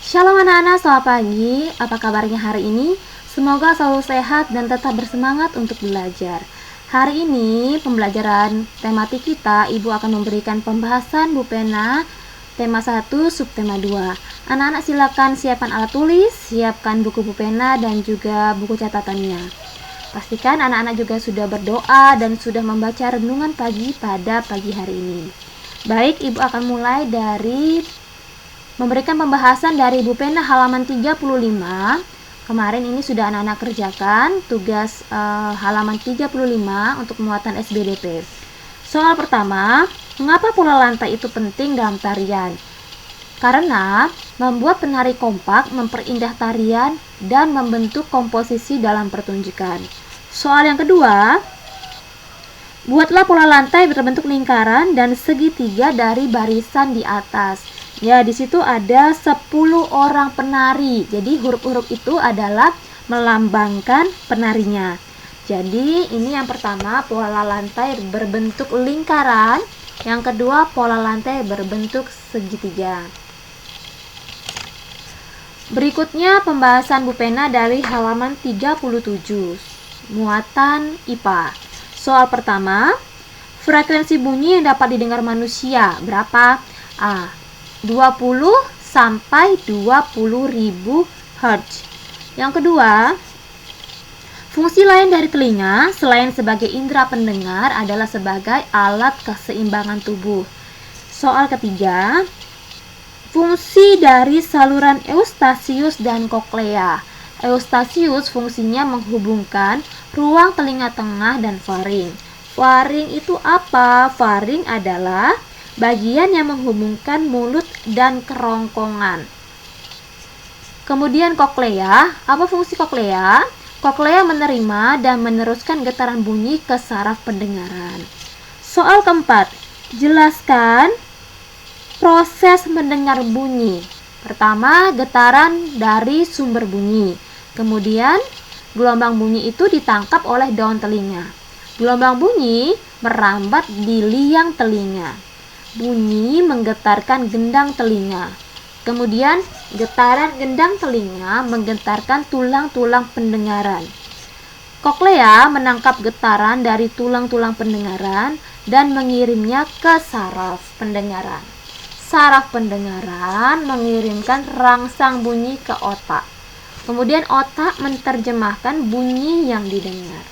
Shalom anak-anak, selamat pagi. Apa kabarnya hari ini? Semoga selalu sehat dan tetap bersemangat untuk belajar. Hari ini pembelajaran tematik kita, Ibu akan memberikan pembahasan Bu Pena tema 1, subtema 2. Anak-anak silakan siapkan alat tulis, siapkan buku Bu Pena dan juga buku catatannya. Pastikan anak-anak juga sudah berdoa dan sudah membaca renungan pagi pada pagi hari ini. Baik, Ibu akan mulai dari memberikan pembahasan dari Bu Pena halaman 35. Kemarin ini sudah anak-anak kerjakan tugas halaman 35 untuk muatan SBDP. Soal pertama, mengapa pola lantai itu penting dalam tarian? Karena membuat penari kompak, memperindah tarian, dan membentuk komposisi dalam pertunjukan. Soal yang kedua, buatlah pola lantai berbentuk lingkaran dan segitiga dari barisan di atas. Ya, di situ ada 10 orang penari. Jadi huruf-huruf itu adalah melambangkan penarinya. Jadi ini yang pertama, pola lantai berbentuk lingkaran. Yang kedua, pola lantai berbentuk segitiga. Berikutnya pembahasan Bu Pena dari halaman 37. Muatan IPA. Soal pertama, frekuensi bunyi yang dapat didengar manusia berapa? 20 sampai 20.000 Hz. Yang kedua, fungsi lain dari telinga selain sebagai indera pendengar adalah sebagai alat keseimbangan tubuh. Soal ketiga, fungsi dari saluran eustasius dan koklea. Eustasius fungsinya menghubungkan ruang telinga tengah dan faring. Faring itu apa? Faring adalah bagian yang menghubungkan mulut dan kerongkongan. Kemudian koklea, apa fungsi koklea? Koklea menerima dan meneruskan getaran bunyi ke saraf pendengaran. Soal keempat, jelaskan proses mendengar bunyi. Pertama, getaran dari sumber bunyi. Kemudian, gelombang bunyi itu ditangkap oleh daun telinga. Gelombang bunyi merambat di liang telinga. Bunyi menggetarkan gendang telinga. Kemudian, getaran gendang telinga menggetarkan tulang-tulang pendengaran. Koklea menangkap getaran dari tulang-tulang pendengaran dan mengirimnya ke saraf pendengaran. Saraf pendengaran mengirimkan rangsang bunyi ke otak. Kemudian otak menerjemahkan bunyi yang didengar.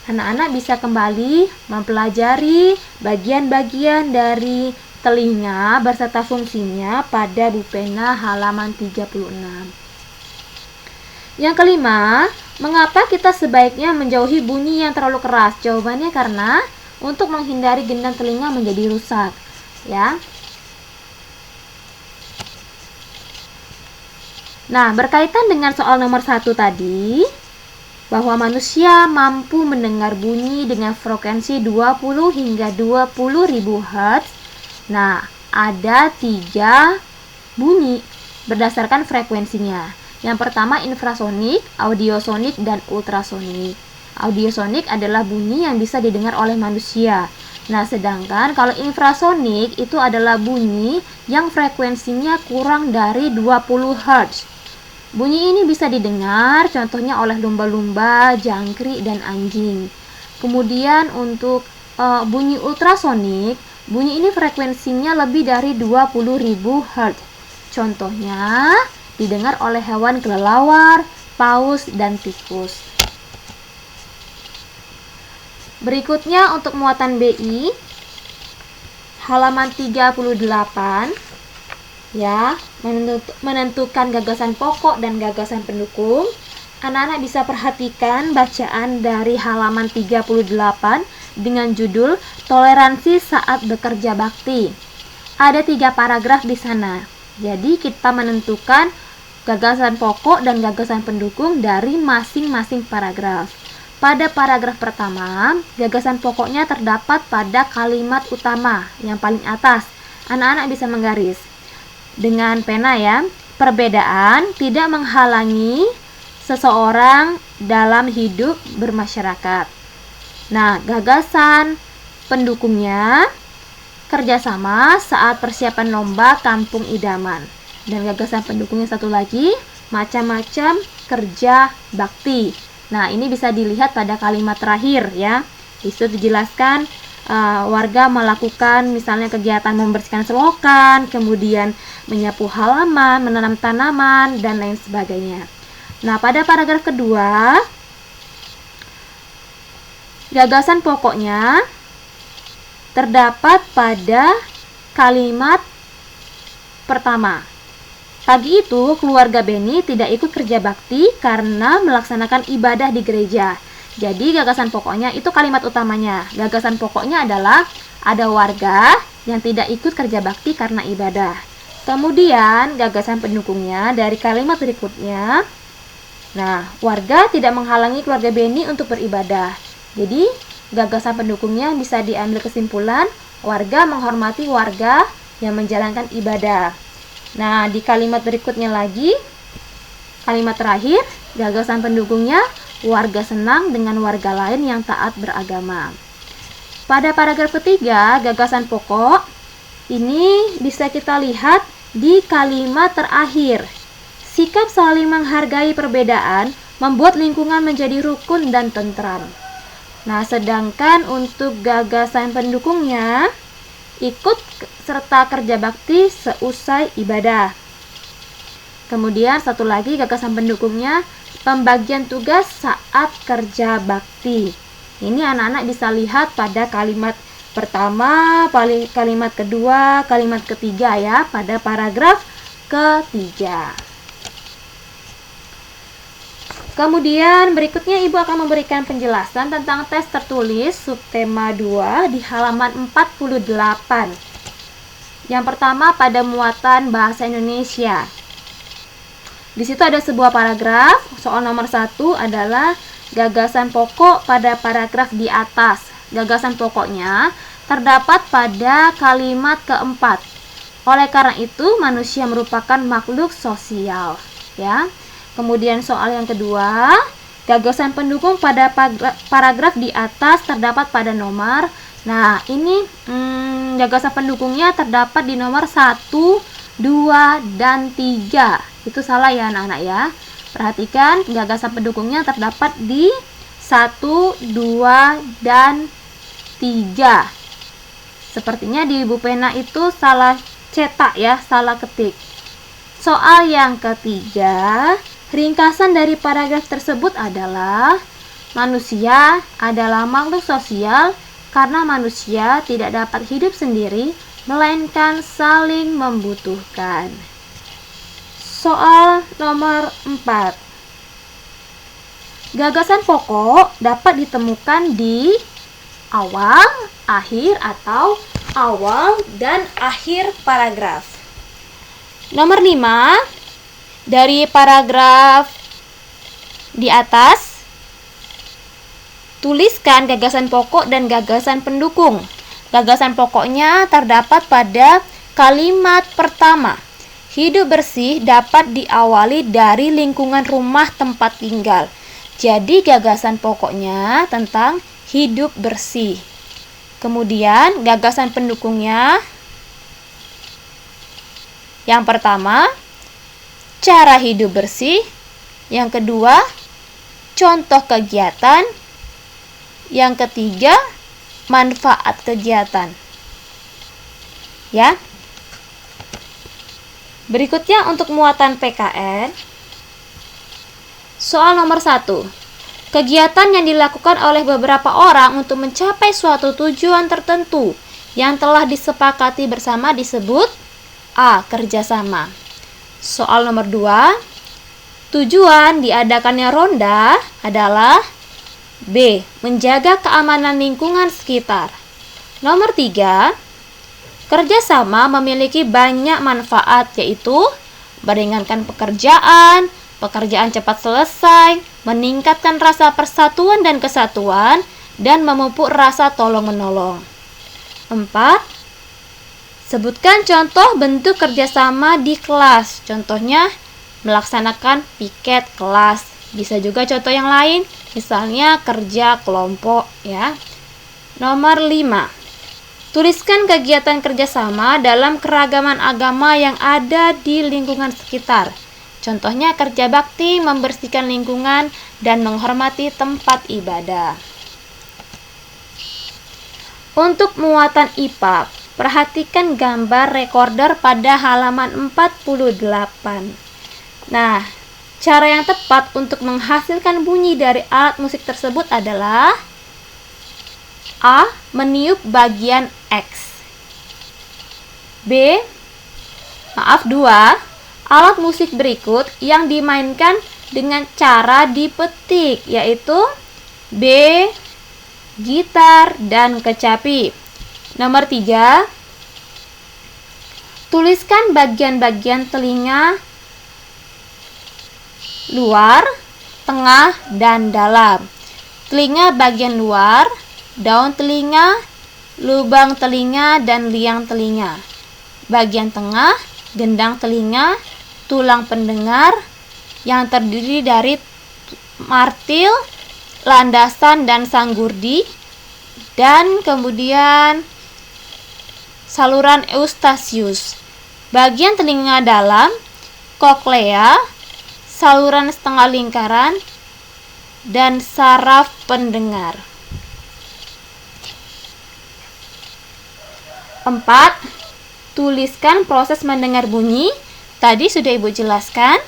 Anak-anak bisa kembali mempelajari bagian-bagian dari telinga beserta fungsinya pada Bu Pena halaman 36. Yang kelima, mengapa kita sebaiknya menjauhi bunyi yang terlalu keras? Jawabannya karena untuk menghindari gendang telinga menjadi rusak, ya. Nah, berkaitan dengan soal nomor 1 tadi, bahwa manusia mampu mendengar bunyi dengan frekuensi 20 hingga 20.000 Hz. Nah, ada 3 bunyi berdasarkan frekuensinya. Yang pertama infrasonik, audiosonik, dan ultrasonik. Audiosonik adalah bunyi yang bisa didengar oleh manusia. Nah, sedangkan kalau infrasonik itu adalah bunyi yang frekuensinya kurang dari 20 Hz. Bunyi ini bisa didengar contohnya oleh lumba-lumba, jangkrik, dan anjing. Kemudian untuk bunyi ultrasonik, bunyi ini frekuensinya lebih dari 20.000 Hz. Contohnya didengar oleh hewan kelelawar, paus, dan tikus. Berikutnya untuk muatan BI halaman 38. Ya, menentukan gagasan pokok dan gagasan pendukung. Anak-anak bisa perhatikan bacaan dari halaman 38 dengan judul Toleransi Saat Bekerja Bakti. Ada 3 paragraf di sana. Jadi kita menentukan gagasan pokok dan gagasan pendukung dari masing-masing paragraf. Pada paragraf pertama, gagasan pokoknya terdapat pada kalimat utama yang paling atas. Anak-anak bisa menggaris dengan pena ya. Perbedaan tidak menghalangi seseorang dalam hidup bermasyarakat. Nah, gagasan pendukungnya kerjasama saat persiapan lomba kampung idaman. Dan gagasan pendukungnya satu lagi, macam-macam kerja bakti. Nah, ini bisa dilihat pada kalimat terakhir ya. Di situ dijelaskan warga melakukan misalnya kegiatan membersihkan selokan, kemudian menyapu halaman, menanam tanaman, dan lain sebagainya. Nah, pada paragraf kedua, gagasan pokoknya terdapat pada kalimat pertama. Pagi itu, keluarga Beni tidak ikut kerja bakti karena melaksanakan ibadah di gereja. Jadi, gagasan pokoknya itu kalimat utamanya. Gagasan pokoknya adalah ada warga yang tidak ikut kerja bakti karena ibadah. Kemudian, gagasan pendukungnya dari kalimat berikutnya. Nah, warga tidak menghalangi keluarga Beni untuk beribadah. Jadi, gagasan pendukungnya bisa diambil kesimpulan, warga menghormati warga yang menjalankan ibadah. Nah, di kalimat berikutnya lagi, kalimat terakhir, gagasan pendukungnya, warga senang dengan warga lain yang taat beragama. Pada paragraf ketiga, gagasan pokok, ini bisa kita lihat di kalimat terakhir. Sikap saling menghargai perbedaan membuat lingkungan menjadi rukun dan tentram. Nah, sedangkan untuk gagasan pendukungnya, ikut serta kerja bakti seusai ibadah. Kemudian satu lagi gagasan pendukungnya, pembagian tugas saat kerja bakti. Ini anak-anak bisa lihat pada kalimat pertama, kalimat kedua, kalimat ketiga ya, pada paragraf ketiga. Kemudian berikutnya Ibu akan memberikan penjelasan tentang tes tertulis subtema 2 di halaman 48. Yang pertama pada muatan bahasa Indonesia. Di situ ada sebuah paragraf, soal nomor 1 adalah gagasan pokok pada paragraf di atas. Gagasan pokoknya terdapat pada kalimat keempat. Oleh karena itu, manusia merupakan makhluk sosial, ya. Kemudian soal yang kedua, gagasan pendukung pada paragraf di atas terdapat pada nomor. Nah, ini gagasan pendukungnya terdapat di nomor 1, 2, dan 3. Itu salah ya anak-anak ya. Perhatikan, gagasan pendukungnya terdapat di 1, 2, dan 3. Sepertinya di buku pena itu salah cetak ya, salah ketik. Soal yang ketiga, ringkasan dari paragraf tersebut adalah manusia adalah makhluk sosial karena manusia tidak dapat hidup sendiri, melainkan saling membutuhkan. Soal nomor 4. Gagasan pokok dapat ditemukan di awal, akhir, atau awal dan akhir paragraf. Nomor 5, dari paragraf di atas, tuliskan gagasan pokok dan gagasan pendukung. Gagasan pokoknya terdapat pada kalimat pertama. Hidup bersih dapat diawali dari lingkungan rumah tempat tinggal. Jadi gagasan pokoknya tentang hidup bersih. Kemudian gagasan pendukungnya, yang pertama, cara hidup bersih. Yang kedua, contoh kegiatan. Yang ketiga, manfaat kegiatan. Ya. Berikutnya untuk muatan PKN. Soal nomor 1. Kegiatan yang dilakukan oleh beberapa orang untuk mencapai suatu tujuan tertentu yang telah disepakati bersama disebut A. Kerjasama. Soal nomor 2. Tujuan diadakannya ronda adalah B. Menjaga keamanan lingkungan sekitar. Nomor 3. Kerjasama memiliki banyak manfaat, yaitu meringankan pekerjaan, pekerjaan cepat selesai, meningkatkan rasa persatuan dan kesatuan, dan memupuk rasa tolong-menolong. 4. Sebutkan contoh bentuk kerjasama di kelas. Contohnya, melaksanakan piket kelas. Bisa juga contoh yang lain, misalnya kerja kelompok ya. Nomor 5. Tuliskan kegiatan kerjasama dalam keragaman agama yang ada di lingkungan sekitar. Contohnya kerja bakti, membersihkan lingkungan, dan menghormati tempat ibadah. Untuk muatan IPA, perhatikan gambar recorder pada halaman 48. Nah, cara yang tepat untuk menghasilkan bunyi dari alat musik tersebut adalah A. Meniup bagian X. 2. Alat musik berikut yang dimainkan dengan cara dipetik, yaitu B. Gitar dan kecapi. Nomor 3. Tuliskan bagian-bagian telinga luar, tengah, dan dalam. Telinga bagian luar, daun telinga, lubang telinga, dan liang telinga. Bagian tengah, gendang telinga, tulang pendengar yang terdiri dari martil, landasan, dan sanggurdi, dan kemudian saluran Eustachius. Bagian telinga dalam, koklea, saluran setengah lingkaran, dan saraf pendengar. 4. Tuliskan proses mendengar bunyi. Tadi sudah Ibu jelaskan.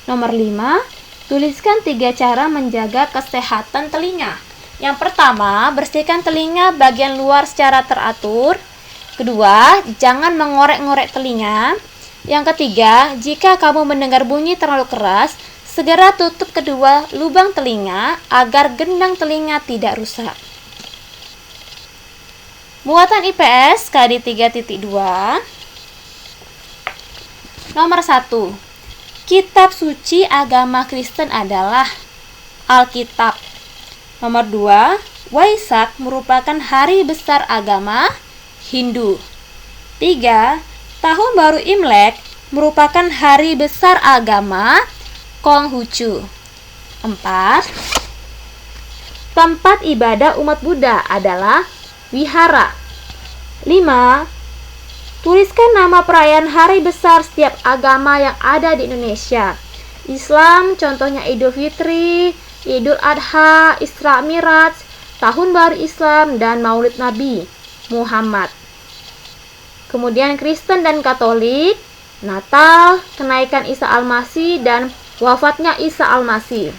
Nomor 5. Tuliskan 3 cara menjaga kesehatan telinga. Yang pertama, bersihkan telinga bagian luar secara teratur. Kedua, jangan mengorek-ngorek telinga. Yang ketiga, jika kamu mendengar bunyi terlalu keras, segera tutup kedua lubang telinga agar gendang telinga tidak rusak. Muatan IPS KD 3.2. Nomor 1. Kitab suci agama Kristen adalah Alkitab. Nomor 2. Waisak merupakan hari besar agama Hindu. 3. Tahun Baru Imlek merupakan hari besar agama Konghucu. 4. Tempat ibadah umat Buddha adalah wihara. 5. Tuliskan nama perayaan hari besar setiap agama yang ada di Indonesia. Islam contohnya Idul Fitri, Idul Adha, Isra Miraj, Tahun Baru Islam, dan Maulid Nabi Muhammad. Kemudian Kristen dan Katolik, Natal, kenaikan Isa Al-Masih, dan wafatnya Isa Al-Masih.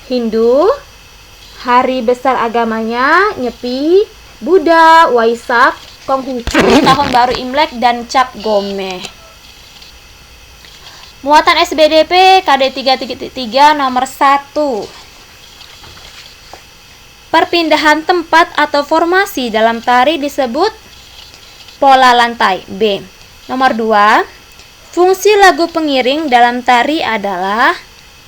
Hindu, hari besar agamanya Nyepi, Buddha, Waisak, Konghucu, Tahun Baru Imlek, dan Cap Gome. Muatan SBDP KD 3.3 nomor 1. Perpindahan tempat atau formasi dalam tari disebut pola lantai. B. Nomor 2. Fungsi lagu pengiring dalam tari adalah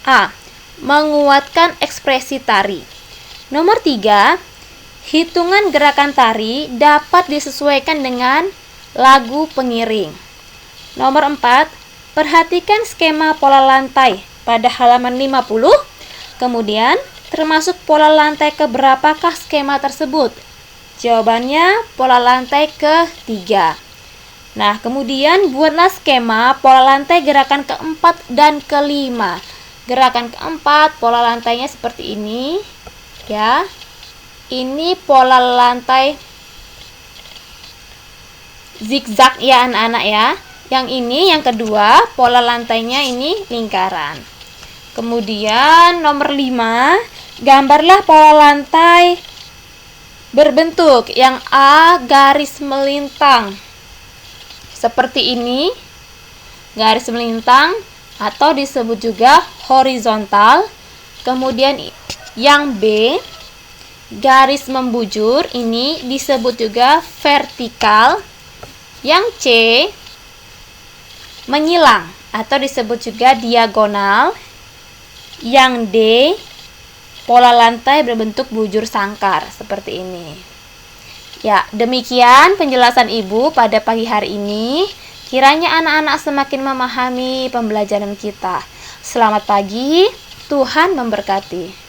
A. Menguatkan ekspresi tari. Nomor 3. Hitungan gerakan tari dapat disesuaikan dengan lagu pengiring. Nomor 4. Perhatikan skema pola lantai pada halaman 50. Kemudian, termasuk pola lantai keberapakah skema tersebut? Jawabannya pola lantai ke-3. Nah, kemudian buatlah skema pola lantai gerakan ke-4 dan ke-5. Gerakan ke-4 pola lantainya seperti ini, ya. Ini pola lantai zigzag ya anak-anak ya. Yang ini yang kedua, pola lantainya ini lingkaran. Kemudian nomor 5, gambarlah pola lantai berbentuk yang A garis melintang. Seperti ini, garis melintang atau disebut juga horizontal. Kemudian yang B, garis membujur, ini disebut juga vertikal. Yang C, menyilang atau disebut juga diagonal. Yang D, pola lantai berbentuk bujur sangkar seperti ini. Ya, demikian penjelasan Ibu pada pagi hari ini. Kiranya anak-anak semakin memahami pembelajaran kita. Selamat pagi, Tuhan memberkati.